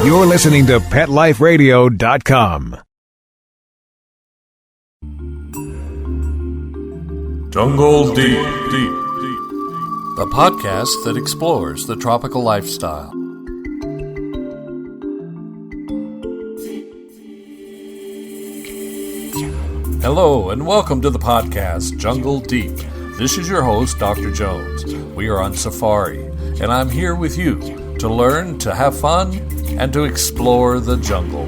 You're listening to PetLifeRadio.com. Jungle Deep, the podcast that explores the tropical lifestyle. Hello, and welcome to the podcast, Jungle Deep. This is your host, Dr. Jones. We are on safari, and I'm here with you to learn, to have fun, and to explore the jungle.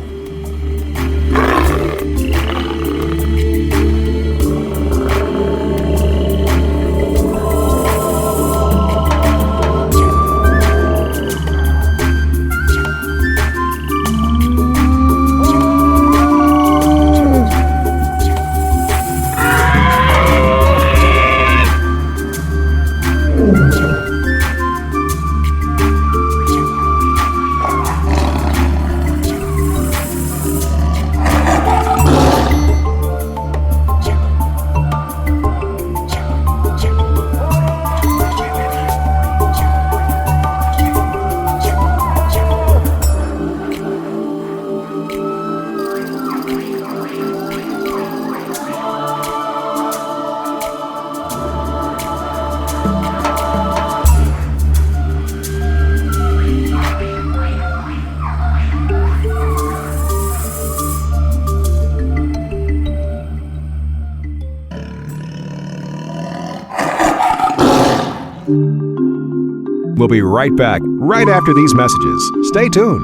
We'll be right back, right after these messages. Stay tuned.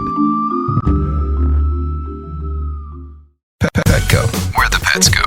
Petco, where the pets go.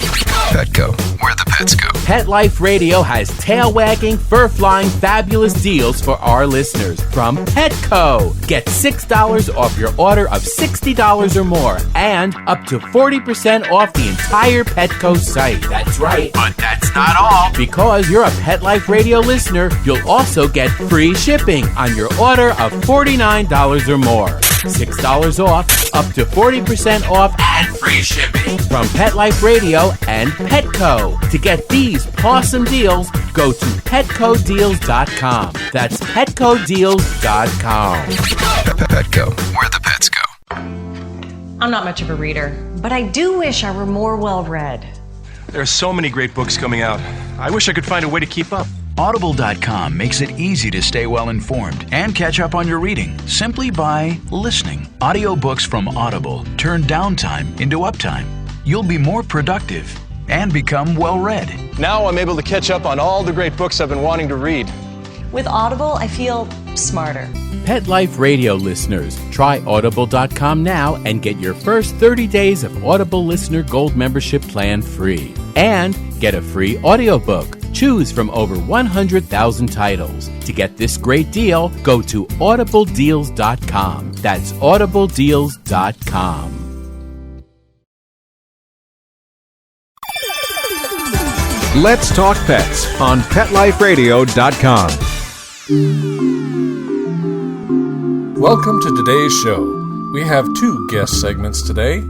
Petco, where the pets go. Pet Life Radio has tail-wagging, fur-flying, fabulous deals for our listeners from Petco. Get $6 off your order of $60 or more and up to 40% off the entire Petco site. That's right. But that's not all. Because you're a Pet Life Radio listener, you'll also get free shipping on your order of $49 or more. $6 off, up to 40% off, and free shipping from Pet Life Radio and Petco. To get these awesome deals, go to PetcoDeals.com. That's PetcoDeals.com. Petco, where the pets go. I'm not much of a reader, but I do wish I were more well-read. There are so many great books coming out. I wish I could find a way to keep up. Audible.com makes it easy to stay well-informed and catch up on your reading simply by listening. Audiobooks from Audible turn downtime into uptime. You'll be more productive and become well-read. Now I'm able to catch up on all the great books I've been wanting to read. With Audible, I feel smarter. Pet Life Radio listeners, try Audible.com now and get your first 30 days of Audible Listener Gold membership plan free. And get a free audiobook. Choose from over 100,000 titles. To get this great deal, go to audibledeals.com. That's audibledeals.com. Let's talk pets on PetLifeRadio.com. Welcome to today's show. We have two guest segments today.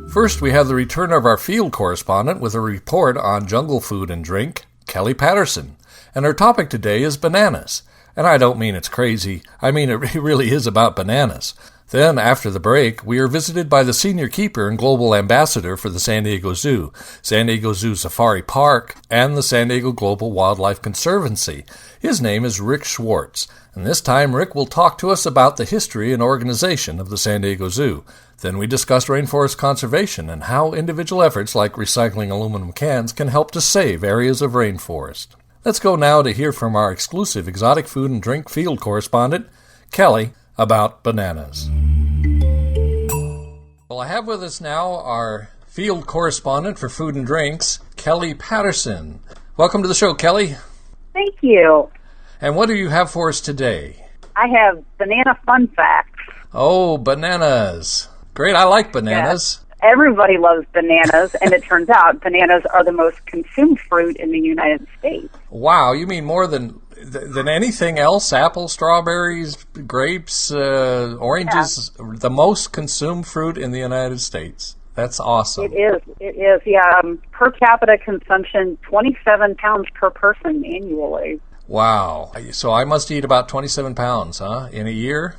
First, we have the return of our field correspondent with a report on jungle food and drink, Kelly Patterson. And our topic today is bananas. And I don't mean it's crazy. I mean it really is about bananas. Then, after the break, we are visited by the senior keeper and global ambassador for the San Diego Zoo, San Diego Zoo Safari Park, and the San Diego Global Wildlife Conservancy. His name is Rick Schwartz, and this time Rick will talk to us about the history and organization of the San Diego Zoo. Then we discuss rainforest conservation and how individual efforts like recycling aluminum cans can help to save areas of rainforest. Let's go now to hear from our exclusive exotic food and drink field correspondent, Kelly, about bananas. Well, I have with us now our field correspondent for food and drinks, Kelly Patterson. Welcome to the show, Kelly. Thank you. And what do you have for us today? I have banana fun facts. Oh, bananas. Great, I like bananas. Yes. Everybody loves bananas, and it turns out bananas are the most consumed fruit in the United States. Wow, you mean more than anything else? Apples, strawberries, grapes, oranges, yeah. The most consumed fruit in the United States. That's awesome. It is, yeah. Per capita consumption, 27 pounds per person annually. Wow. So I must eat about 27 pounds, huh, in a year?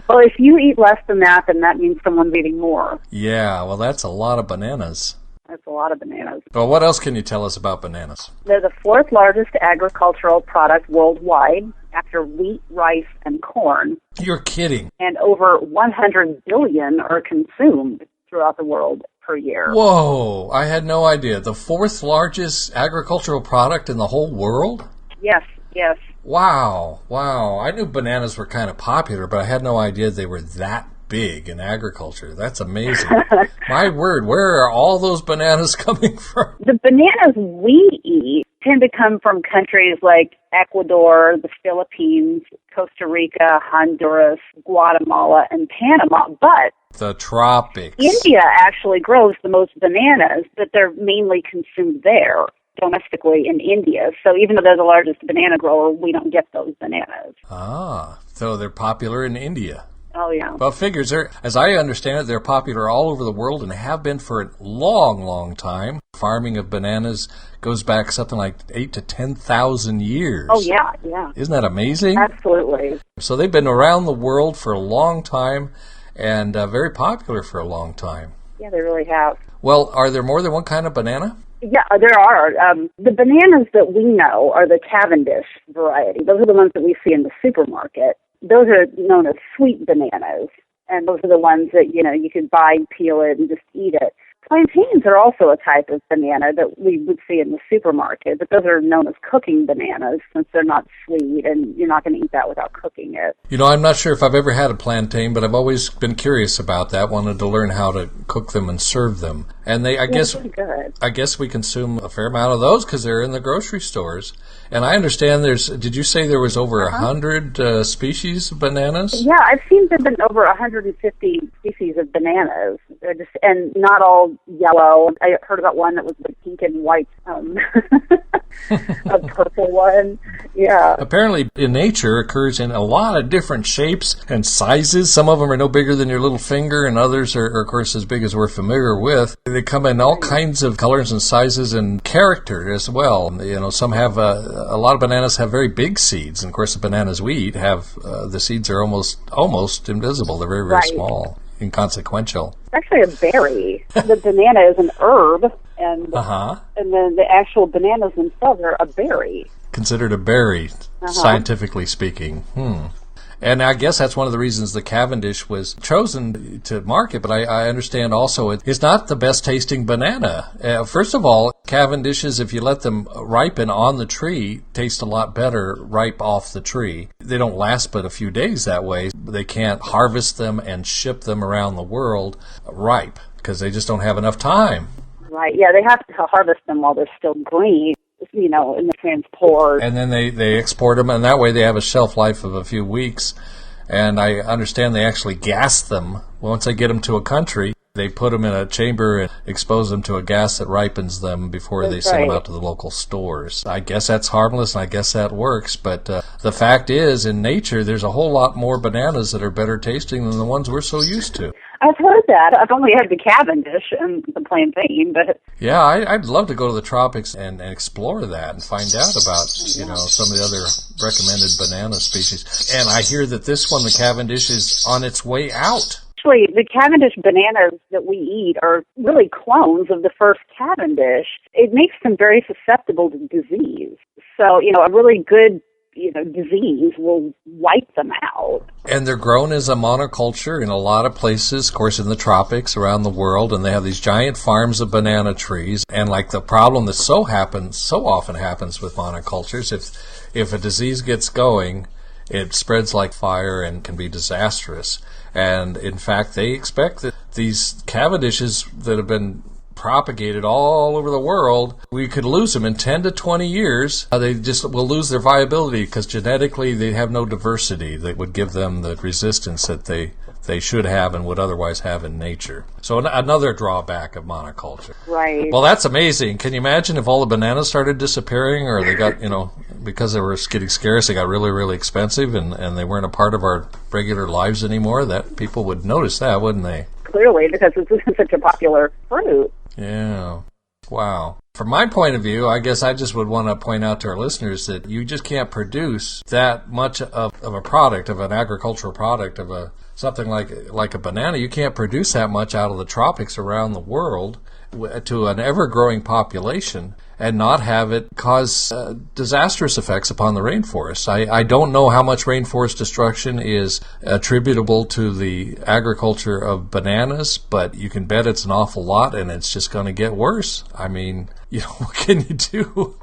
Well, if you eat less than that, then that means someone's eating more. Yeah, well, that's a lot of bananas. That's a lot of bananas. Well, what else can you tell us about bananas? They're the fourth largest agricultural product worldwide after wheat, rice, and corn. You're kidding. And over 100 billion are consumed throughout the world per year. Whoa, I had no idea. The fourth largest agricultural product in the whole world? Yes, yes. Wow. I knew bananas were kind of popular, but I had no idea they were that big in agriculture. That's amazing. My word, where are all those bananas coming from? The bananas we eat tend to come from countries like Ecuador, the Philippines, Costa Rica, Honduras, Guatemala, and Panama. But the tropics. India actually grows the most bananas, but they're mainly consumed there domestically in India. So even though they're the largest banana grower, we don't get those bananas. Ah, so they're popular in India. Oh, yeah. Well, figures, as I understand it, they're popular all over the world and have been for a long, long time. Farming of bananas goes back something like 8,000 to 10,000 years. Oh, yeah. Isn't that amazing? Absolutely. So they've been around the world for a long time and very popular for a long time. Yeah, they really have. Well, are there more than one kind of banana? Yeah, there are. The bananas that we know are the Cavendish variety. Those are the ones that we see in the supermarket. Those are known as sweet bananas, and those are the ones that, you could buy, peel it, and just eat it. Plantains are also a type of banana that we would see in the supermarket, but those are known as cooking bananas since they're not sweet, and you're not going to eat that without cooking it. I'm not sure if I've ever had a plantain, but I've always been curious about that, wanted to learn how to cook them and serve them. And I guess we consume a fair amount of those because they're in the grocery stores. And I understand did you say there was over 100 species of bananas? Yeah, I've seen there have been over 150 species of bananas, and not all yellow. I heard about one that was the pink and white, a purple one. Yeah. Apparently, in nature, occurs in a lot of different shapes and sizes. Some of them are no bigger than your little finger, and others are, of course, as big as we're familiar with. They come in all kinds of colors and sizes and character as well. Some have a lot of bananas have very big seeds, and of course, the bananas we eat have the seeds are almost invisible. They're very, very small, inconsequential. It's actually a berry. The banana is an herb, and then the actual bananas themselves are a berry. Considered a berry, scientifically speaking. And I guess that's one of the reasons the Cavendish was chosen to market, but I understand also it's not the best tasting banana. First of all, Cavendishes, if you let them ripen on the tree, taste a lot better ripe off the tree. They don't last but a few days that way. They can't harvest them and ship them around the world ripe because they just don't have enough time. Right, yeah, they have to harvest them while they're still green. In the transport. And then they export them, and that way they have a shelf life of a few weeks. And I understand they actually gas them. Once they get them to a country, they put them in a chamber and expose them to a gas that ripens them before they send them out to the local stores. I guess that's harmless, and I guess that works. But the fact is, in nature, there's a whole lot more bananas that are better tasting than the ones we're so used to. I've heard that. I've only had the Cavendish and the plantain, but... Yeah, I'd love to go to the tropics and explore that and find out about, some of the other recommended banana species. And I hear that this one, the Cavendish, is on its way out. Actually, the Cavendish bananas that we eat are really clones of the first Cavendish. It makes them very susceptible to disease. So, a really good disease will wipe them out. And they're grown as a monoculture in a lot of places, of course, in the tropics around the world, and they have these giant farms of banana trees. And like the problem that so often happens with monocultures, if a disease gets going, it spreads like fire and can be disastrous. And in fact, they expect that these Cavendishes that have been propagated all over the world, we could lose them in 10 to 20 years. They just will lose their viability because genetically they have no diversity that would give them the resistance that they should have and would otherwise have in nature. So another drawback of monoculture. Right. Well, that's amazing. Can you imagine if all the bananas started disappearing, or they got, because they were getting scarce, they got really, really expensive and they weren't a part of our regular lives anymore? That people would notice that, wouldn't they? Clearly, because it's such a popular fruit. Yeah. Wow. From my point of view, I guess I just would want to point out to our listeners that you just can't produce that much of a product, of an agricultural product, of something like a banana. You can't produce that much out of the tropics around the world to an ever-growing population and not have it cause disastrous effects upon the rainforest. I don't know how much rainforest destruction is attributable to the agriculture of bananas, but you can bet it's an awful lot, and it's just going to get worse. I mean, what can you do?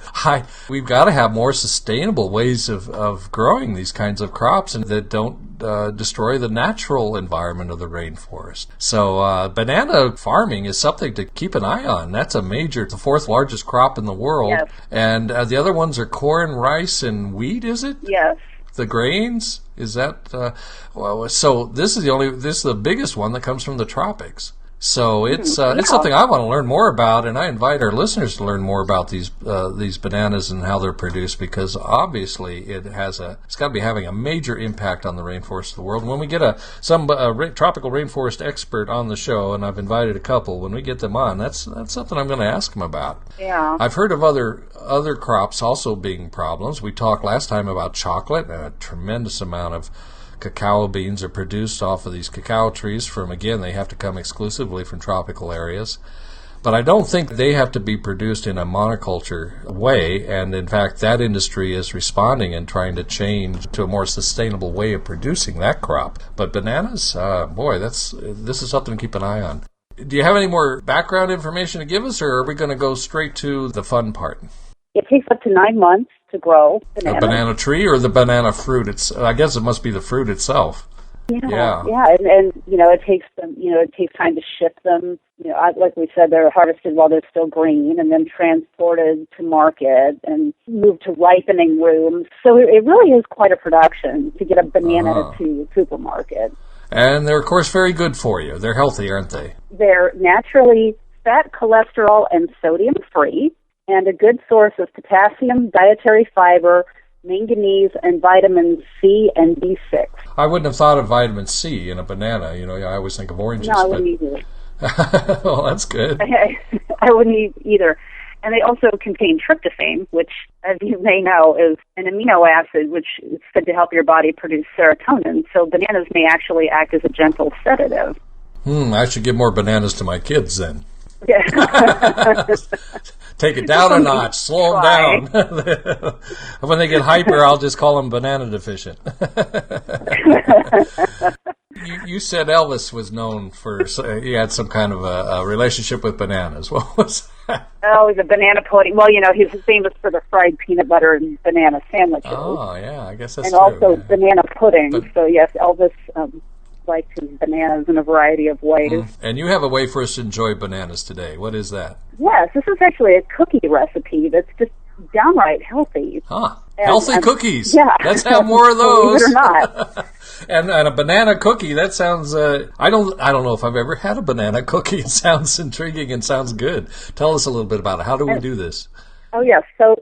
We've got to have more sustainable ways of growing these kinds of crops and that don't destroy the natural environment of the rainforest. So banana farming is something to keep an eye on. That's the fourth largest crop in the world. Yes. And the other ones are corn, rice, and wheat, is it? Yes. The grains? Is that so this is the biggest one that comes from the tropics. So it's something I want to learn more about, and I invite our listeners to learn more about these bananas and how they're produced, because obviously it's got to be having a major impact on the rainforest of the world. When we get some tropical rainforest expert on the show, and I've invited a couple, when we get them on, that's something I'm going to ask them about. Yeah. I've heard of other crops also being problems. We talked last time about chocolate, and a tremendous amount of cacao beans are produced off of these cacao trees they have to come exclusively from tropical areas. But I don't think they have to be produced in a monoculture way, and in fact that industry is responding and trying to change to a more sustainable way of producing that crop. But bananas, this is something to keep an eye on. Do you have any more background information to give us, or are we going to go straight to the fun part? It takes up to 9 months to grow bananas. A banana tree or the banana fruit? I guess it must be the fruit itself. Yeah, and it takes them. It takes time to ship them. Like we said, they're harvested while they're still green, and then transported to market and moved to ripening rooms. So it really is quite a production to get a banana to a supermarket. And they're of course very good for you. They're healthy, aren't they? They're naturally fat, cholesterol, and sodium free, and a good source of potassium, dietary fiber, manganese, and vitamins C and B6. I wouldn't have thought of vitamin C in a banana. I always think of oranges. No, I wouldn't either. Well, that's good. I wouldn't either. And they also contain tryptophan, which, as you may know, is an amino acid which is said to help your body produce serotonin. So bananas may actually act as a gentle sedative. I should give more bananas to my kids then. Yeah. Take it down a notch, slow them down. When they get hyper, I'll just call them banana deficient. You said Elvis was known for, he had some kind of a relationship with bananas. What was that? Oh, he's a banana pudding. Well, he's famous for the fried peanut butter and banana sandwiches. Oh, yeah, I guess that's true. And also banana pudding. So, yes, Elvis likes his bananas in a variety of ways. And you have a way for us to enjoy bananas today. What is that? Yes, this is actually a cookie recipe that's just downright healthy. Healthy cookies. Yeah. Let's have more of those. Believe it or not. And a banana cookie, that sounds, I don't know if I've ever had a banana cookie. It sounds intriguing and sounds good. Tell us a little bit about it. How do we do this? Oh, yes. So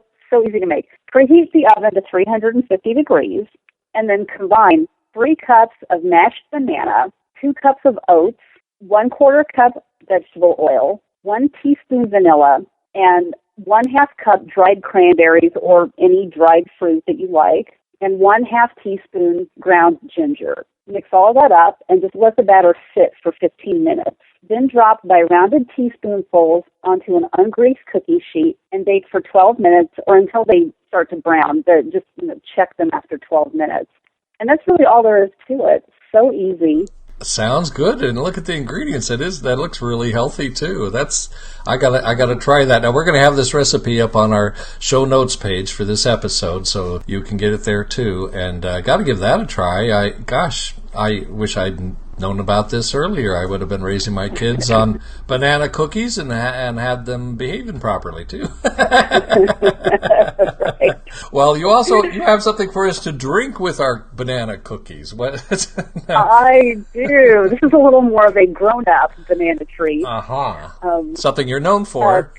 easy to make. Preheat the oven to 350 degrees, and then combine 3 cups of mashed banana, 2 cups of oats, 1/4 cup vegetable oil, 1 teaspoon vanilla, and 1/2 cup dried cranberries or any dried fruit that you like, and 1/2 teaspoon ground ginger. Mix all that up and just let the batter sit for 15 minutes. Then drop by rounded teaspoonfuls onto an ungreased cookie sheet and bake for 12 minutes or until they start to brown. Just check them after 12 minutes. And that's really all there is to it. So easy. Sounds good, and look at the ingredients. That looks really healthy too. I gotta try that. Now we're gonna have this recipe up on our show notes page for this episode, so you can get it there too. And gotta give that a try. I wish I'd known about this earlier. I would have been raising my kids on banana cookies and had them behaving properly too. Right. Well, you have something for us to drink with our banana cookies. What? I do. This is a little more of a grown-up banana treat. Something you're known for.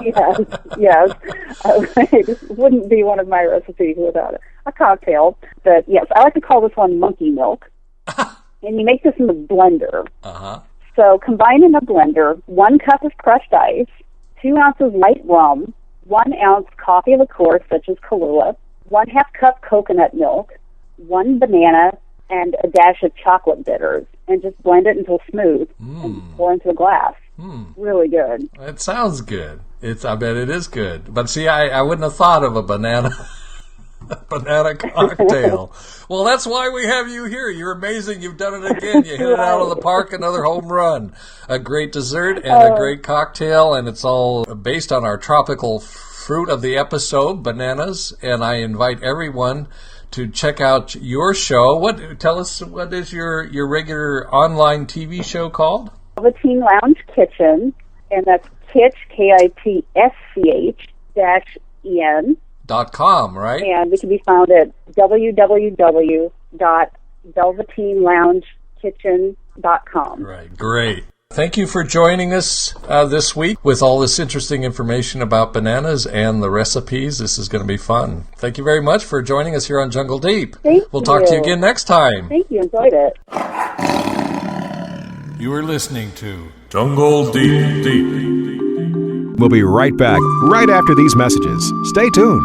Yes. This wouldn't be one of my recipes without a cocktail. But yes, I like to call this one monkey milk. And you make this in the blender. So combine in a blender 1 cup of crushed ice, 2 ounces light rum, 1 ounce coffee liqueur such as Kahlua, 1/2 cup coconut milk, 1 banana, and a dash of chocolate bitters, and just blend it until smooth and pour into a glass. Really good. It sounds good. I bet it is good. But see, I wouldn't have thought of a banana cocktail. Well, that's why we have you here. You're amazing. You've done it again. You hit it out of the park, another home run. A great dessert and a great cocktail, and it's all based on our tropical fruit of the episode, bananas, and I invite everyone to check out your show. Tell us, what is your regular online TV show called? Velveteen Lounge Kitchen, and that's Kitsch, KITSCH-EN.com, right? And we can be found at www.velveteenloungekitchen.com. Right, great. Thank you for joining us this week with all this interesting information about bananas and the recipes. This is going to be fun. Thank you very much for joining us here on Jungle Deep. We'll talk to you again next time. Thank you. Enjoyed it. You are listening to Jungle Deep. We'll be right back right after these messages. Stay tuned.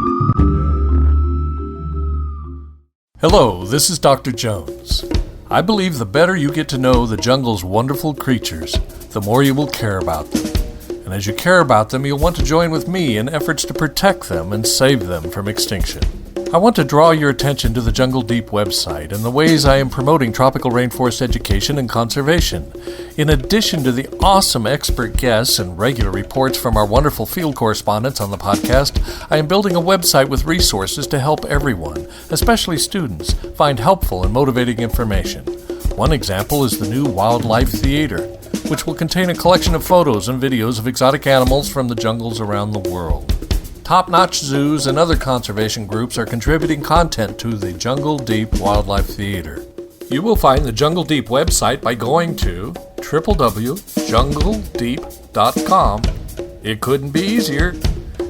Hello, this is Dr. Jones. I believe the better you get to know the jungle's wonderful creatures, the more you will care about them. And as you care about them, you'll want to join with me in efforts to protect them and save them from extinction. I want to draw your attention to the Jungle Deep website and the ways I am promoting tropical rainforest education and conservation. In addition to the awesome expert guests and regular reports from our wonderful field correspondents on the podcast, I am building a website with resources to help everyone, especially students, find helpful and motivating information. One example is the new Wildlife Theater, which will contain a collection of photos and videos of exotic animals from the jungles around the world. Top-notch zoos and other conservation groups are contributing content to the Jungle Deep Wildlife Theater. You will find the Jungle Deep website by going to www.jungledeep.com. It couldn't be easier.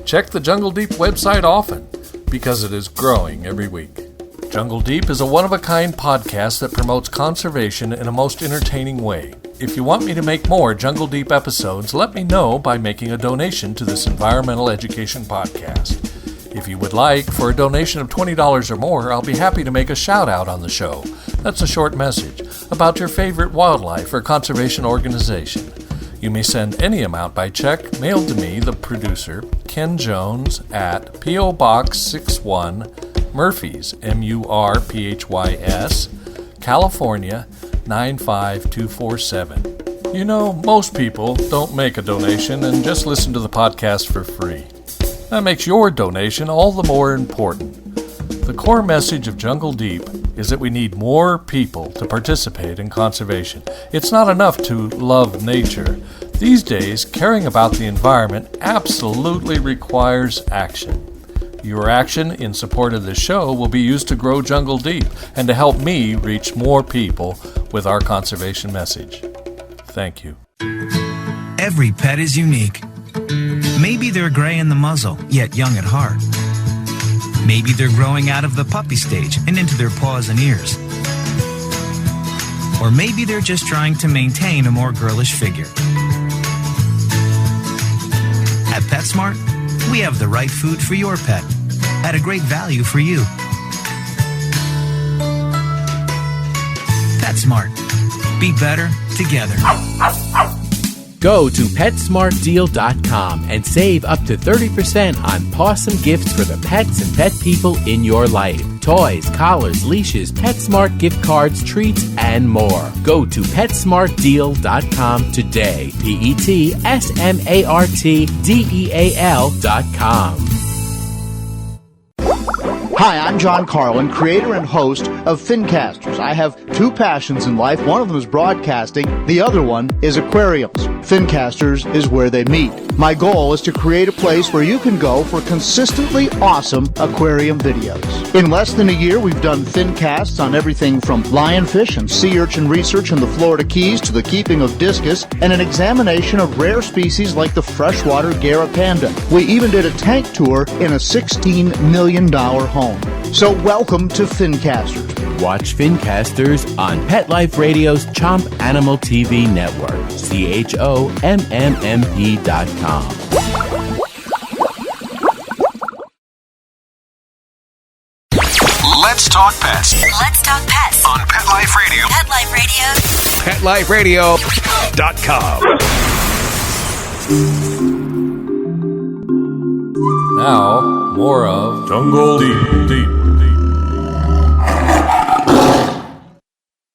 Check the Jungle Deep website often, because it is growing every week. Jungle Deep is a one-of-a-kind podcast that promotes conservation in a most entertaining way. If you want me to make more Jungle Deep episodes, let me know by making a donation to this environmental education podcast. If you would like, for a donation of $20 or more, I'll be happy to make a shout-out on the show. That's a short message about your favorite wildlife or conservation organization. You may send any amount by check mailed to me, the producer, Ken Jones, at P.O. Box 61, Murphys, Murphys, California, 95247. You know, most people don't make a donation and just listen to the podcast for free. That makes your donation all the more important. The core message of Jungle Deep is that we need more people to participate in conservation. It's not enough to love nature. These days, caring about the environment absolutely requires action. Your action in support of this show will be used to grow Jungle Deep and to help me reach more people with our conservation message. Thank you. Every pet is unique. Maybe they're gray in the muzzle, yet young at heart. Maybe they're growing out of the puppy stage and into their paws and ears. Or maybe they're just trying to maintain a more girlish figure. At PetSmart, we have the right food for your pet at a great value for you. PetSmart. Be better together. Go to PetSmartDeal.com and save up to 30% on awesome gifts for the pets and pet people in your life. Toys, collars, leashes, PetSmart gift cards, treats, and more. Go to PetSmartDeal.com today. PetSmartDeal.com. Hi, I'm John Carlin, creator and host of Fincasters. I have two passions in life. One of them is broadcasting. The other one is aquariums. Fincasters is where they meet. My goal is to create a place where you can go for consistently awesome aquarium videos. In less than a year, we've done Fincasts on everything from lionfish and sea urchin research in the Florida Keys to the keeping of discus and an examination of rare species like the freshwater Gara panda. We even did a tank tour in a $16 million home. So welcome to Fincasters. Watch Fincasters on Pet Life Radio's Chomp Animal TV Network, CHOMMMP.com. Let's talk pets Let's talk pets on Pet Life Radio. Pet Life Radio. PetLifeRadio.com. Now, more of Jungle Deep.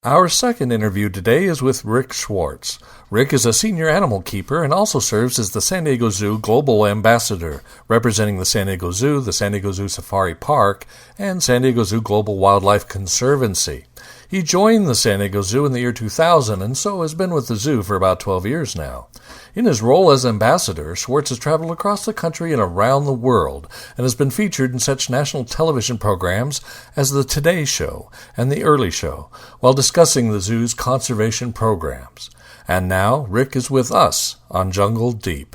Our second interview today is with Rick Schwartz. Rick is a senior animal keeper and also serves as the San Diego Zoo Global Ambassador, representing the San Diego Zoo, the San Diego Zoo Safari Park, and San Diego Zoo Global Wildlife Conservancy. He joined the San Diego Zoo in the year 2000 and so has been with the zoo for about 12 years now. In his role as ambassador, Schwartz has traveled across the country and around the world and has been featured in such national television programs as The Today Show and The Early Show while discussing the zoo's conservation programs. And now, Rick is with us on Jungle Deep.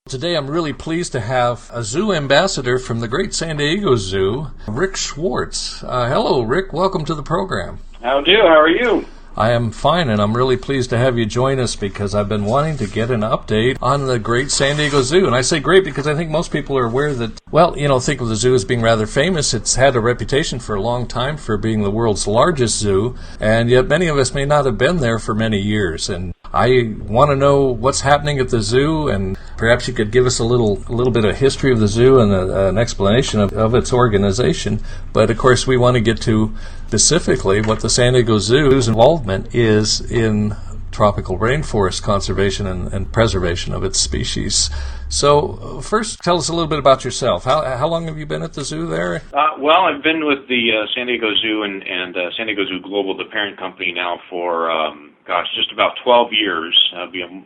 Today I'm really pleased to have a zoo ambassador from the great San Diego Zoo, Rick Schwartz. Hello, Rick. Welcome to the program. How do? How are you? I am fine, and I'm really pleased to have you join us because I've been wanting to get an update on the great San Diego Zoo. And I say great because I think most people are aware that, think of the zoo as being rather famous. It's had a reputation for a long time for being the world's largest zoo, and yet many of us may not have been there for many years. And I want to know what's happening at the zoo, and perhaps you could give us a little bit of history of the zoo and an explanation of its organization. But of course, we want to get to specifically what the San Diego Zoo's involvement is in tropical rainforest conservation and preservation of its species. So first, tell us a little bit about yourself. How long have you been at the zoo there? I've been with the San Diego Zoo and San Diego Zoo Global, the parent company, now for, just about 12 years.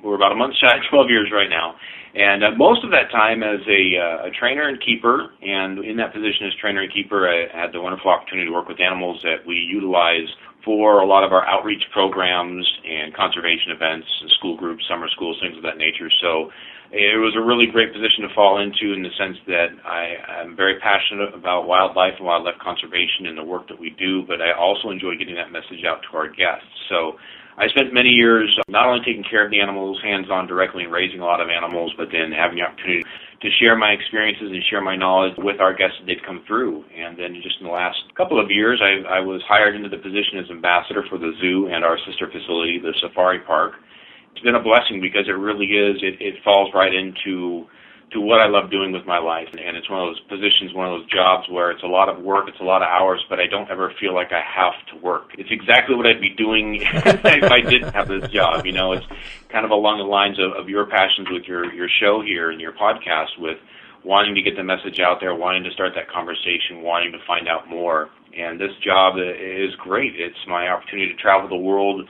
We're about a month shy of 12 years right now. And most of that time as a trainer and keeper, and in that position as trainer and keeper, I had the wonderful opportunity to work with animals that we utilize for a lot of our outreach programs and conservation events, school groups, summer schools, things of that nature. So it was a really great position to fall into in the sense that I'm very passionate about wildlife and wildlife conservation and the work that we do, but I also enjoy getting that message out to our guests. So I spent many years not only taking care of the animals hands-on directly and raising a lot of animals, but then having the opportunity to share my experiences and share my knowledge with our guests that they'd come through. And then just in the last couple of years, I was hired into the position as ambassador for the zoo and our sister facility, the Safari Park. It's been a blessing because it really is. It falls right into what I love doing with my life. And it's one of those positions, one of those jobs where it's a lot of work, it's a lot of hours, but I don't ever feel like I have to work. It's exactly what I'd be doing if I didn't have this job. It's kind of along the lines of your passions with your show here and your podcast, with wanting to get the message out there, wanting to start that conversation, wanting to find out more. And this job is great. It's my opportunity to travel the world,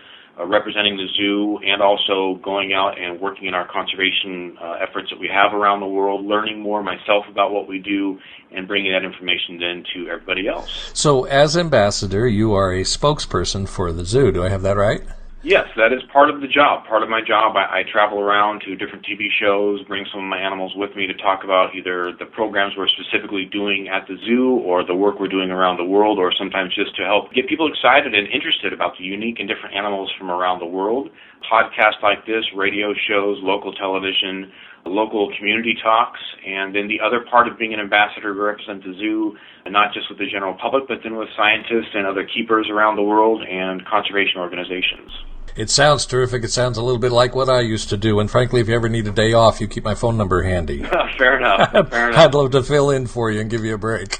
representing the zoo, and also going out and working in our conservation efforts that we have around the world, learning more myself about what we do, and bringing that information then to everybody else. So as ambassador, you are a spokesperson for the zoo. Do I have that right? Yes, that is part of the job. Part of my job, I travel around to different TV shows, bring some of my animals with me to talk about either the programs we're specifically doing at the zoo or the work we're doing around the world, or sometimes just to help get people excited and interested about the unique and different animals from around the world. Podcasts like this, radio shows, local television, local community talks, and then the other part of being an ambassador to represent the zoo, and not just with the general public, but then with scientists and other keepers around the world and conservation organizations. It sounds terrific. It sounds a little bit like what I used to do. And frankly, if you ever need a day off, you keep my phone number handy. Fair enough. I'd love to fill in for you and give you a break.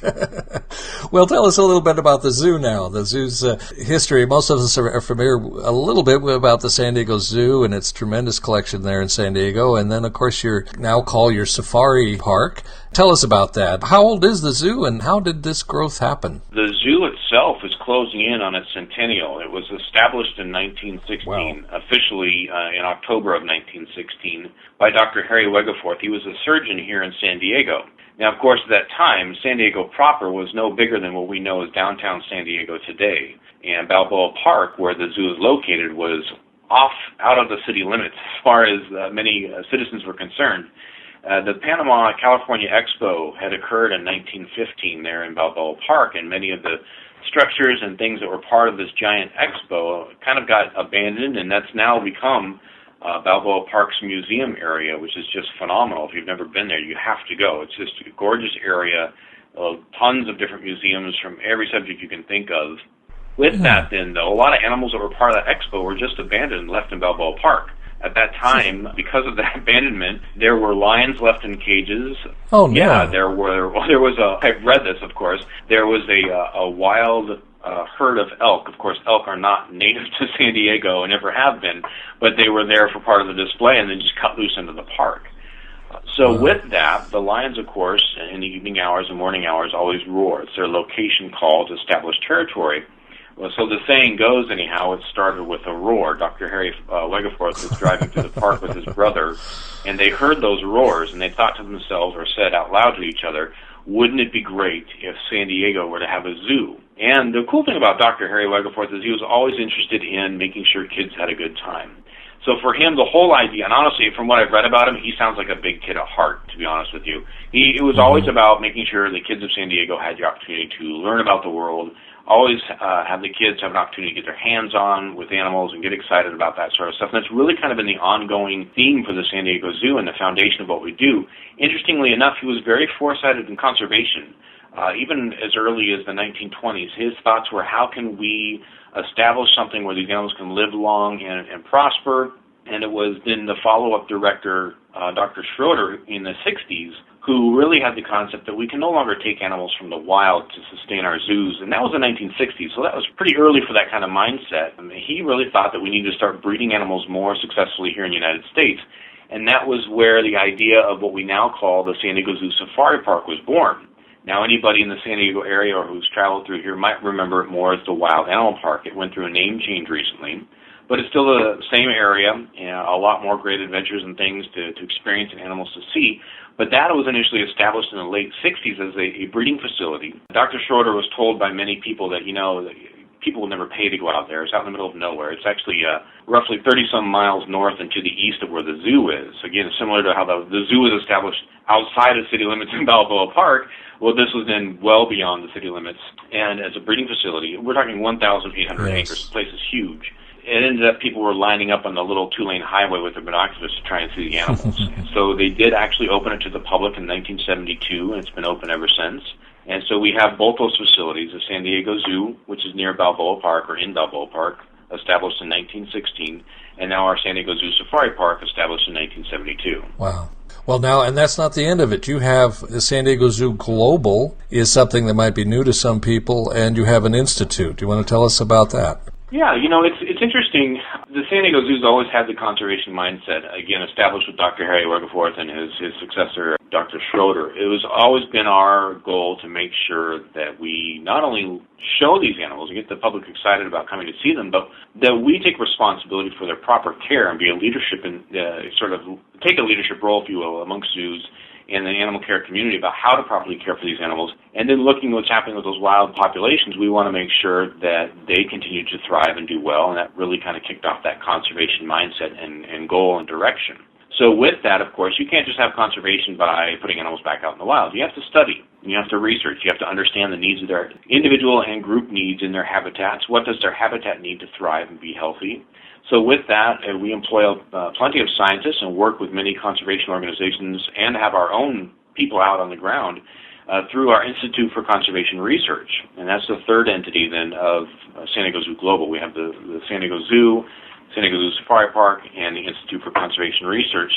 Well, tell us a little bit about the zoo now. The zoo's history. Most of us are familiar a little bit about the San Diego Zoo and its tremendous collection there in San Diego. And then, of course, you're now called your Safari Park. Tell us about that. How old is the zoo, and how did this growth happen? The zoo itself is closing in on its centennial. It was established in 1916, officially in October of 1916, by Dr. Harry Wegeforth. He was a surgeon here in San Diego. Now, of course, at that time, San Diego proper was no bigger than what we know as downtown San Diego today. And Balboa Park, where the zoo is located, was out of the city limits as far as many citizens were concerned. The Panama-California Expo had occurred in 1915 there in Balboa Park, and many of the structures and things that were part of this giant expo kind of got abandoned, and that's now become Balboa Park's museum area, which is just phenomenal. If you've never been there, you have to go. It's just a gorgeous area tons of different museums from every subject you can think of. With that, then, though, a lot of animals that were part of that expo were just abandoned and left in Balboa Park. At that time, because of that abandonment, there were lions left in cages. Oh, no. Yeah, there was I've read this, of course. There was a wild herd of elk. Of course, elk are not native to San Diego and never have been, but they were there for part of the display and then just cut loose into the park. So with that, the lions, of course, in the evening hours and morning hours always roar. It's their location call to establish territory. Well, so the saying goes, anyhow, it started with a roar. Dr. Harry Wegeforth was driving through the park with his brother, and they heard those roars, and they thought to themselves, or said out loud to each other, wouldn't it be great if San Diego were to have a zoo? And the cool thing about Dr. Harry Wegeforth is he was always interested in making sure kids had a good time. So for him, the whole idea, and honestly, from what I've read about him, he sounds like a big kid at heart, to be honest with you. It was always about making sure the kids of San Diego had the opportunity to learn about the world, always have the kids have an opportunity to get their hands on with animals and get excited about that sort of stuff. And that's really kind of been the ongoing theme for the San Diego Zoo and the foundation of what we do. Interestingly enough, he was very foresighted in conservation. Even as early as the 1920s, his thoughts were, how can we establish something where these animals can live long and prosper? And it was then the follow-up director, Dr. Schroeder, in the 60s, who really had the concept that we can no longer take animals from the wild to sustain our zoos. And that was the 1960s, so that was pretty early for that kind of mindset. I mean, he really thought that we needed to start breeding animals more successfully here in the United States. And that was where the idea of what we now call the San Diego Zoo Safari Park was born. Now, anybody in the San Diego area or who's traveled through here might remember it more as the Wild Animal Park. It went through a name change recently, but it's still the same area, and a lot more great adventures and things to experience and animals to see. But that was initially established in the late 60s as a breeding facility. Dr. Schroeder was told by many people that, people will never pay to go out there. It's out in the middle of nowhere. It's actually roughly 30-some miles north and to the east of where the zoo is. Again, similar to how the zoo was established outside of city limits in Balboa Park. Well, this was then well beyond the city limits. And as a breeding facility, we're talking 1,800 acres. The place is huge. It ended up people were lining up on the little two-lane highway with their binoculars to try and see the animals. So they did actually open it to the public in 1972, and it's been open ever since. And so we have both those facilities, the San Diego Zoo, which is near Balboa Park or in Balboa Park, established in 1916, and now our San Diego Zoo Safari Park, established in 1972. Wow. Well, now, and that's not the end of it. You have the San Diego Zoo Global is something that might be new to some people, and you have an institute. Do you want to tell us about that? Yeah, it's interesting. The San Diego Zoo's always had the conservation mindset, again, established with Dr. Harry Wegeforth and his successor, Dr. Schroeder. It was always been our goal to make sure that we not only show these animals and get the public excited about coming to see them, but that we take responsibility for their proper care and be a leadership and take a leadership role, if you will, amongst zoos and the animal care community about how to properly care for these animals. And then looking at what's happening with those wild populations, we want to make sure that they continue to thrive and do well, and that really kind of kicked off that conservation mindset and goal and direction. So with that, of course, you can't just have conservation by putting animals back out in the wild. You have to study. You have to research. You have to understand the needs of their individual and group needs in their habitats. What does their habitat need to thrive and be healthy? So with that, we employ plenty of scientists and work with many conservation organizations and have our own people out on the ground through our Institute for Conservation Research. And that's the third entity then of San Diego Zoo Global. We have the San Diego Zoo, San Diego Zoo Safari Park, and the Institute for Conservation Research.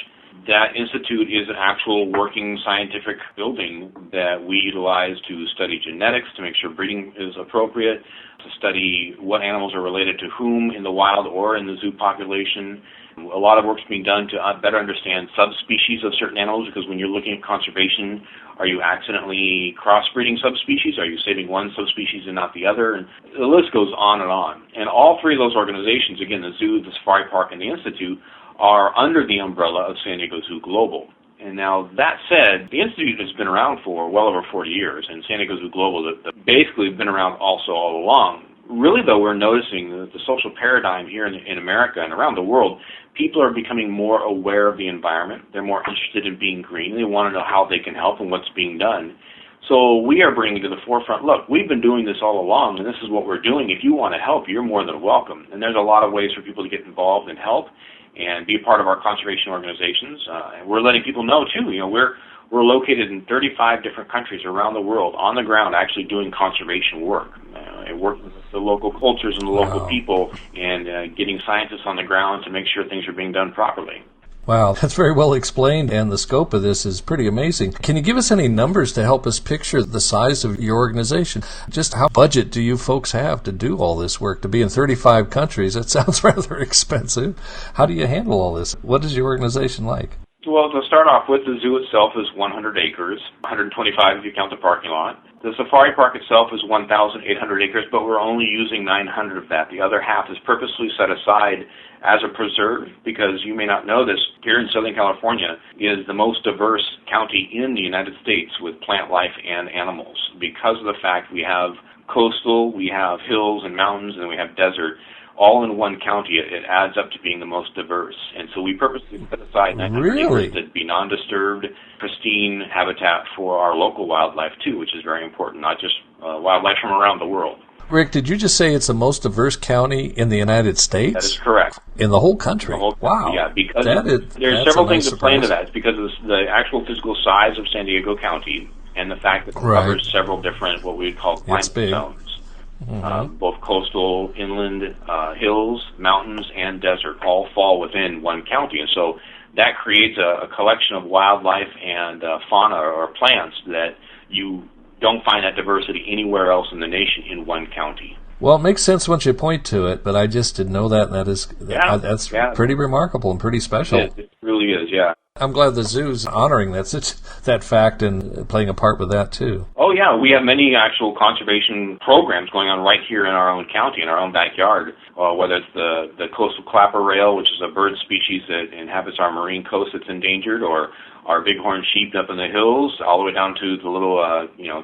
That institute is an actual working scientific building that we utilize to study genetics, to make sure breeding is appropriate, to study what animals are related to whom in the wild or in the zoo population. A lot of work's being done to better understand subspecies of certain animals, because when you're looking at conservation, are you accidentally crossbreeding subspecies? Are you saving one subspecies and not the other? And the list goes on and on. And all three of those organizations, again, the zoo, the Safari Park, and the Institute, are under the umbrella of San Diego Zoo Global. And now, that said, the Institute has been around for well over 40 years, and San Diego Zoo Global basically has been around also all along. Really, though, we're noticing that the social paradigm here in America and around the world, people are becoming more aware of the environment. They're more interested in being green. They want to know how they can help and what's being done. So we are bringing to the forefront, look, we've been doing this all along, and this is what we're doing. If you want to help, you're more than welcome. And there's a lot of ways for people to get involved and help and be a part of our conservation organizations. And we're letting people know, too, we're located in 35 different countries around the world, on the ground, actually doing conservation work, and working with the local cultures and the local people, and getting scientists on the ground to make sure things are being done properly. Wow, that's very well explained, and the scope of this is pretty amazing. Can you give us any numbers to help us picture the size of your organization? Just how budget do you folks have to do all this work? To be in 35 countries, that sounds rather expensive. How do you handle all this? What is your organization like? Well, to start off with, the zoo itself is 100 acres, 125 if you count the parking lot. The safari park itself is 1,800 acres, but we're only using 900 of that. The other half is purposely set aside as a preserve, because you may not know this, here in Southern California is the most diverse county in the United States with plant life and animals, because of the fact we have coastal, we have hills and mountains, and we have desert. All in one county, it adds up to being the most diverse. And so we purposely set aside 900 acres to be non-disturbed, pristine habitat for our local wildlife, too, which is very important, not just wildlife from around the world. Rick, did you just say it's the most diverse county in the United States? That is correct. In the whole country? The whole country, wow. Yeah, because there's several things that play into that. It's because of the actual physical size of San Diego County and the fact that it covers several different, what we would call climate zones. Mm-hmm. Both coastal, inland, hills, mountains, and desert all fall within one county. And so that creates a collection of wildlife and fauna or plants that you don't find that diversity anywhere else in the nation in one county. Well, it makes sense once you point to it, but I just didn't know that, and that's pretty remarkable and pretty special. It really is, yeah. I'm glad the zoo's honoring that fact and playing a part with that, too. Oh, yeah. We have many actual conservation programs going on right here in our own county, in our own backyard, whether it's the coastal clapper rail, which is a bird species that inhabits our marine coast that's endangered, or our bighorn sheep up in the hills, all the way down to the little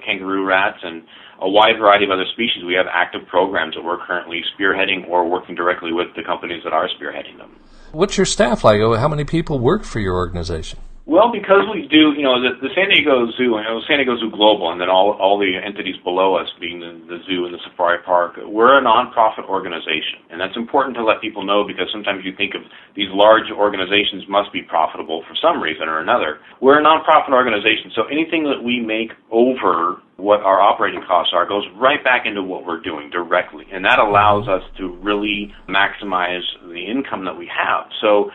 kangaroo rats and a wide variety of other species. We have active programs that we're currently spearheading or working directly with the companies that are spearheading them. What's your staff like? How many people work for your organization? Well, because we do, the San Diego Zoo, San Diego Zoo Global, and then all the entities below us, being the zoo and the safari park, we're a nonprofit organization. And that's important to let people know, because sometimes you think of these large organizations must be profitable for some reason or another. We're a nonprofit organization, so anything that we make over what our operating costs are goes right back into what we're doing directly. And that allows us to really maximize the income that we have. So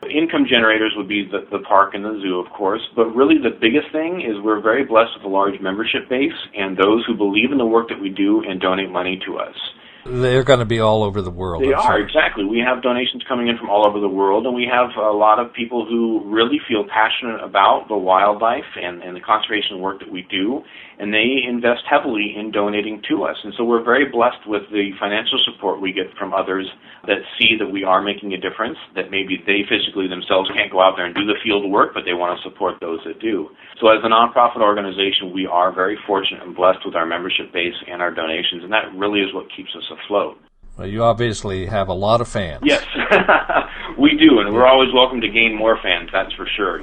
income generators would be the park and the zoo, of course, but really the biggest thing is we're very blessed with a large membership base and those who believe in the work that we do and donate money to us. They're going to be all over the world. They are, exactly. We have donations coming in from all over the world, and we have a lot of people who really feel passionate about the wildlife and the conservation work that we do, and they invest heavily in donating to us. And so we're very blessed with the financial support we get from others that see that we are making a difference, that maybe they physically themselves can't go out there and do the field work, but they want to support those that do. So as a nonprofit organization, we are very fortunate and blessed with our membership base and our donations, and that really is what keeps us afloat. Well, you obviously have a lot of fans. Yes, we do, and we're always welcome to gain more fans, that's for sure.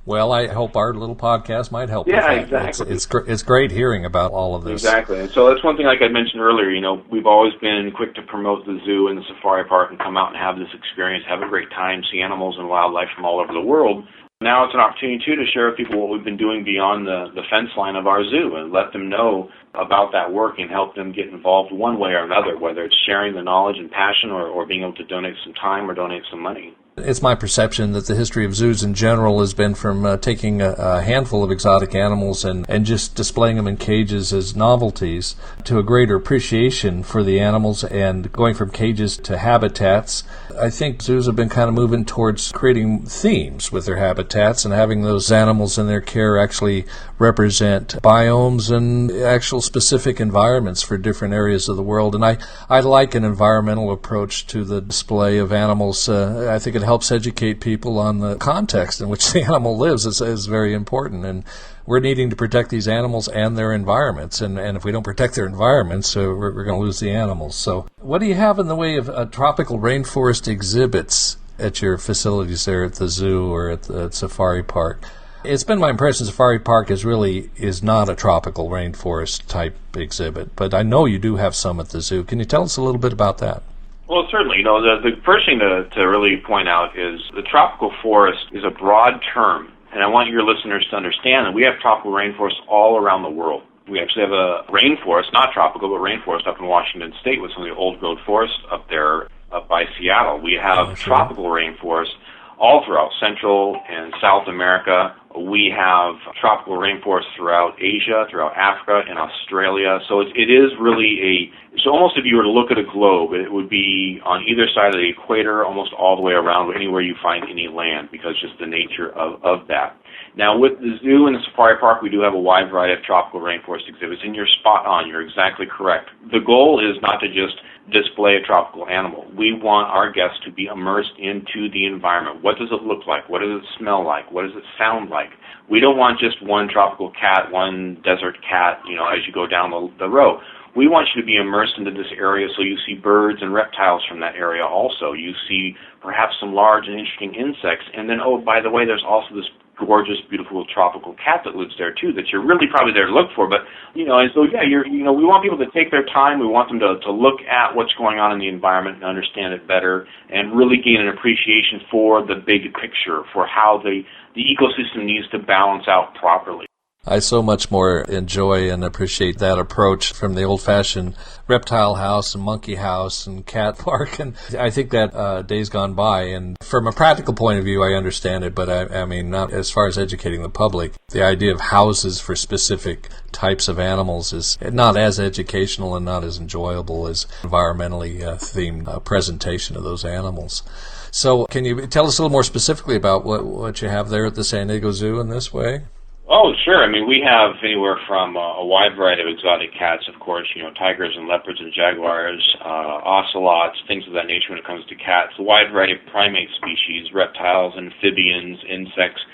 Well, I hope our little podcast might help. Yeah, with that. exactly. It's great hearing about all of this. Exactly, and so that's one thing, like I mentioned earlier, we've always been quick to promote the zoo and the safari park and come out and have this experience, have a great time, see animals and wildlife from all over the world. Now it's an opportunity, too, to share with people what we've been doing beyond the fence line of our zoo and let them know about that work and help them get involved one way or another, whether it's sharing the knowledge and passion or being able to donate some time or donate some money. It's my perception that the history of zoos in general has been from taking a handful of exotic animals and just displaying them in cages as novelties to a greater appreciation for the animals and going from cages to habitats. I think zoos have been kind of moving towards creating themes with their habitats and having those animals in their care actually represent biomes and actual specific environments for different areas of the world. And I like an environmental approach to the display of animals. I think it helps educate people on the context in which the animal lives is very important. And we're needing to protect these animals and their environments. And if we don't protect their environments, we're going to lose the animals. So what do you have in the way of tropical rainforest exhibits at your facilities there at the zoo or at the safari park? It's been my impression Safari Park is not a tropical rainforest type exhibit, but I know you do have some at the zoo. Can you tell us a little bit about that? Well, certainly. The first thing to really point out is the tropical forest is a broad term And I want your listeners to understand that we have tropical rainforests all around the world. We actually have a rainforest, not tropical, but rainforest up in Washington State with some of the old-growth forests up there, up by Seattle. We have tropical rainforests all throughout Central and South America. We have tropical rainforests throughout Asia, throughout Africa, and Australia. So it is really so almost if you were to look at a globe, it would be on either side of the equator, almost all the way around, anywhere you find any land, because just the nature of that. Now, with the zoo and the safari park, we do have a wide variety of tropical rainforest exhibits, and you're spot on. You're exactly correct. The goal is not to just display a tropical animal. We want our guests to be immersed into the environment. What does it look like? What does it smell like? What does it sound like? We don't want just one tropical cat, one desert cat, as you go down the road. We want you to be immersed into this area so you see birds and reptiles from that area also. You see perhaps some large and interesting insects. And then, oh, by the way, there's also this gorgeous, beautiful tropical cat that lives there too that you're really probably there to look for. But we want people to take their time. We want them to look at what's going on in the environment and understand it better, and really gain an appreciation for the big picture, for how the ecosystem needs to balance out properly. I so much more enjoy and appreciate that approach from the old-fashioned reptile house and monkey house and cat park, and I think that days gone by. And from a practical point of view, I understand it, but I mean, not as far as educating the public. The idea of houses for specific types of animals is not as educational and not as enjoyable as environmentally themed presentation of those animals. So can you tell us a little more specifically about what you have there at the San Diego Zoo in this way? Oh, sure. I mean, we have anywhere from a wide variety of exotic cats, of course, tigers and leopards and jaguars, ocelots, things of that nature when it comes to cats, a wide variety of primate species, reptiles, amphibians, insects,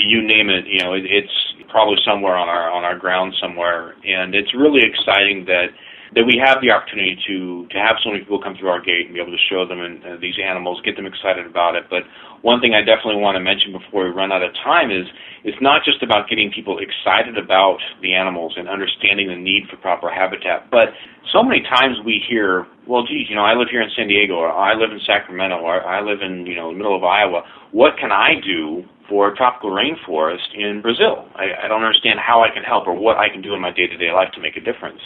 you name it, it's probably somewhere on our ground somewhere. And it's really exciting that we have the opportunity to have so many people come through our gate and be able to show them these animals, get them excited about it. But one thing I definitely want to mention before we run out of time is it's not just about getting people excited about the animals and understanding the need for proper habitat, but so many times we hear, well, geez, I live here in San Diego, or I live in Sacramento, or I live in, the middle of Iowa. What can I do for a tropical rainforest in Brazil? I don't understand how I can help or what I can do in my day-to-day life to make a difference.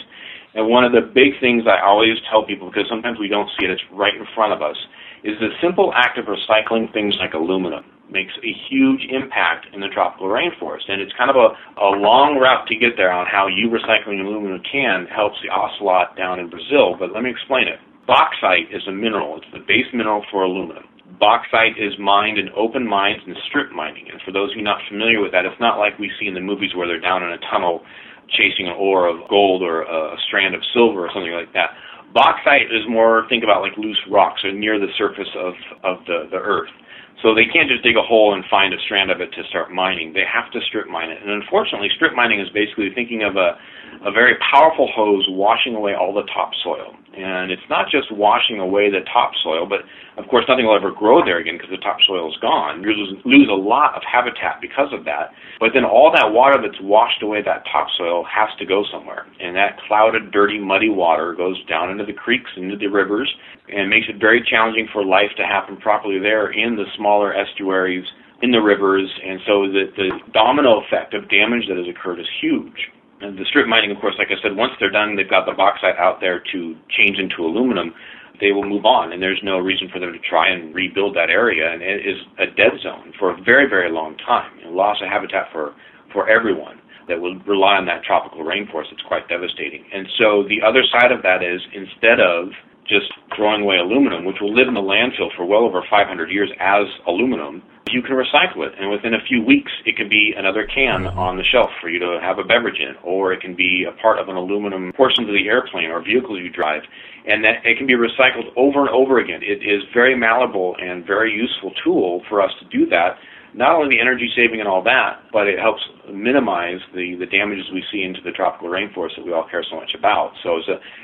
And one of the big things I always tell people, because sometimes we don't see it, it's right in front of us, is the simple act of recycling things like aluminum makes a huge impact in the tropical rainforest. And it's kind of a long route to get there on how you recycling aluminum can helps the ocelot down in Brazil, but let me explain it. Bauxite is a mineral. It's the base mineral for aluminum. Bauxite is mined in open mines and strip mining. And for those of you not familiar with that, it's not like we see in the movies where they're down in a tunnel chasing an ore of gold or a strand of silver or something like that. Bauxite is more, think about like loose rocks or near the surface of the earth. So they can't just dig a hole and find a strand of it to start mining. They have to strip mine it. And unfortunately, strip mining is basically thinking of a very powerful hose washing away all the topsoil. And it's not just washing away the topsoil, but of course nothing will ever grow there again because the topsoil is gone. You lose a lot of habitat because of that. But then all that water that's washed away that topsoil has to go somewhere. And that clouded, dirty, muddy water goes down into the creeks, into the rivers, and makes it very challenging for life to happen properly there in the smaller estuaries, in the rivers. And so the domino effect of damage that has occurred is huge. And the strip mining, of course, like I said, once they're done, they've got the bauxite out there to change into aluminum, they will move on, and there's no reason for them to try and rebuild that area, and it is a dead zone for a very, very long time. Loss of habitat for everyone that will rely on that tropical rainforest. It's quite devastating. And so the other side of that is, instead of just throwing away aluminum, which will live in the landfill for well over 500 years as aluminum, you can recycle it. And within a few weeks, it can be another can on the shelf for you to have a beverage in, or it can be a part of an aluminum portion of the airplane or vehicle you drive. And that it can be recycled over and over again. It is very malleable and very useful tool for us to do that. Not only the energy saving and all that, but it helps minimize the damages we see into the tropical rainforest that we all care so much about. So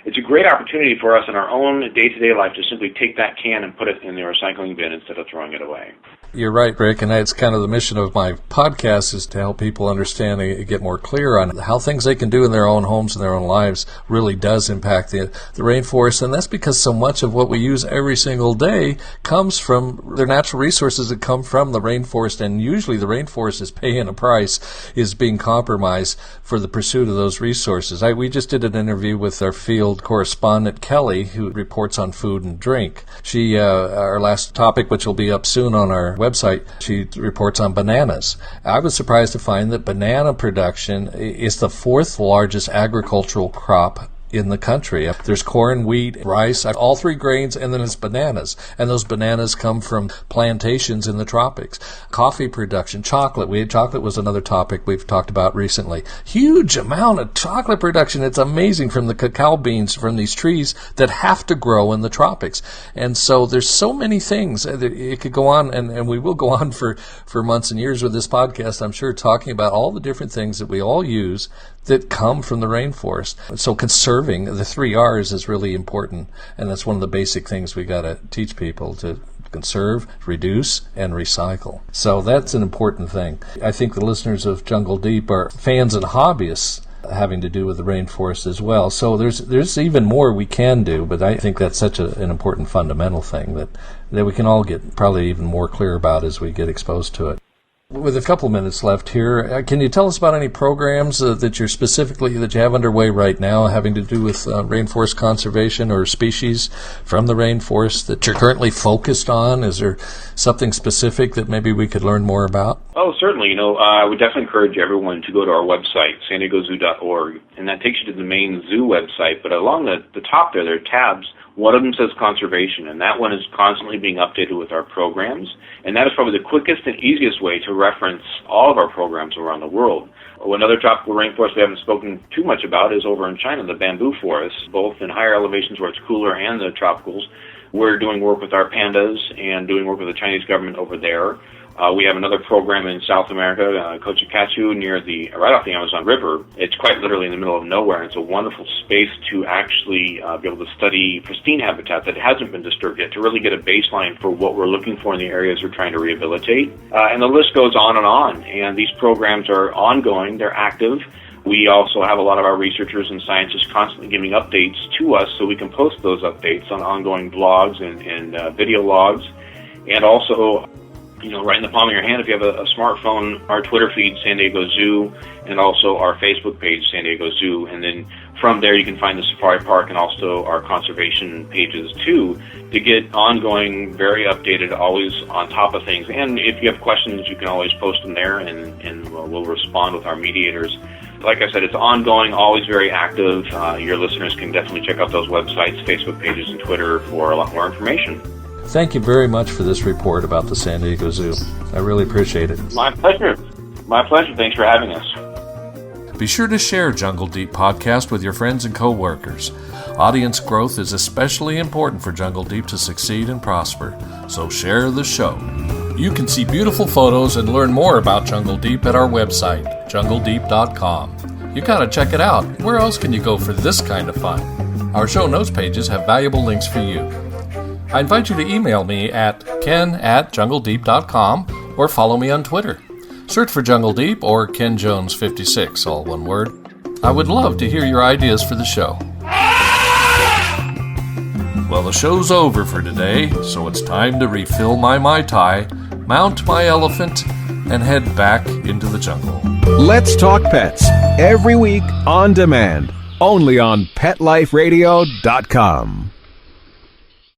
it's a great opportunity for us in our own day-to-day life to simply take that can and put it in the recycling bin instead of throwing it away. You're right, Rick, and that's kind of the mission of my podcast, is to help people understand and get more clear on how things they can do in their own homes and their own lives really does impact the rainforest. And that's because so much of what we use every single day comes from their natural resources that come from the rainforest, and usually the rainforest is paying a price, is being compromised for the pursuit of those resources. We just did an interview with our field correspondent, Kelly, who reports on food and drink. She, our last topic, which will be up soon on our website, she reports on bananas. I was surprised to find that banana production is the fourth largest agricultural crop in the country. There's corn, wheat, rice, all three grains, and then it's bananas. And those bananas come from plantations in the tropics. Coffee production, chocolate. Chocolate was another topic we've talked about recently. Huge amount of chocolate production. It's amazing, from the cacao beans from these trees that have to grow in the tropics. And so there's so many things. It could go on, and we will go on for months and years with this podcast, I'm sure, talking about all the different things that we all use that come from the rainforest. So conserving the 3 R's is really important, and that's one of the basic things we got to teach people: to conserve, reduce, and recycle. So that's an important thing. I think the listeners of Jungle Deep are fans and hobbyists having to do with the rainforest as well. So there's even more we can do, but I think that's such an important fundamental thing that we can all get probably even more clear about as we get exposed to it. With a couple minutes left here, can you tell us about any programs that you have underway right now having to do with rainforest conservation or species from the rainforest that you're currently focused on? Is there something specific that maybe we could learn more about? Oh, certainly. I would definitely encourage everyone to go to our website, sandiegozoo.org, and that takes you to the main zoo website. But along the top there are tabs. One of them says conservation, and that one is constantly being updated with our programs. And that is probably the quickest and easiest way to reference all of our programs around the world. Another tropical rainforest we haven't spoken too much about is over in China, the bamboo forests, both in higher elevations where it's cooler and the tropicals. We're doing work with our pandas and doing work with the Chinese government over there. We have another program in South America, Cochacatu, right off the Amazon River. It's quite literally in the middle of nowhere. It's a wonderful space to actually be able to study pristine habitat that hasn't been disturbed yet, to really get a baseline for what we're looking for in the areas we're trying to rehabilitate. And the list goes on. And these programs are ongoing. They're active. We also have a lot of our researchers and scientists constantly giving updates to us, so we can post those updates on ongoing blogs and video logs. And also, right in the palm of your hand, if you have a smartphone, our Twitter feed, San Diego Zoo, and also our Facebook page, San Diego Zoo. And then from there, you can find the Safari Park and also our conservation pages, too, to get ongoing, very updated, always on top of things. And if you have questions, you can always post them there, and we'll respond with our mediators. Like I said, it's ongoing, always very active. Your listeners can definitely check out those websites, Facebook pages, and Twitter for a lot more information. Thank you very much for this report about the San Diego Zoo. I really appreciate it. My pleasure. My pleasure. Thanks for having us. Be sure to share Jungle Deep Podcast with your friends and co-workers. Audience growth is especially important for Jungle Deep to succeed and prosper, so share the show. You can see beautiful photos and learn more about Jungle Deep at our website, jungledeep.com. You gotta check it out. Where else can you go for this kind of fun? Our show notes pages have valuable links for you. I invite you to email me at ken@jungledeep.com or follow me on Twitter. Search for Jungle Deep or Ken Jones 56, all one word. I would love to hear your ideas for the show. Well, the show's over for today, so it's time to refill my Mai Tai, mount my elephant, and head back into the jungle. Let's Talk Pets, every week on demand, only on PetLifeRadio.com.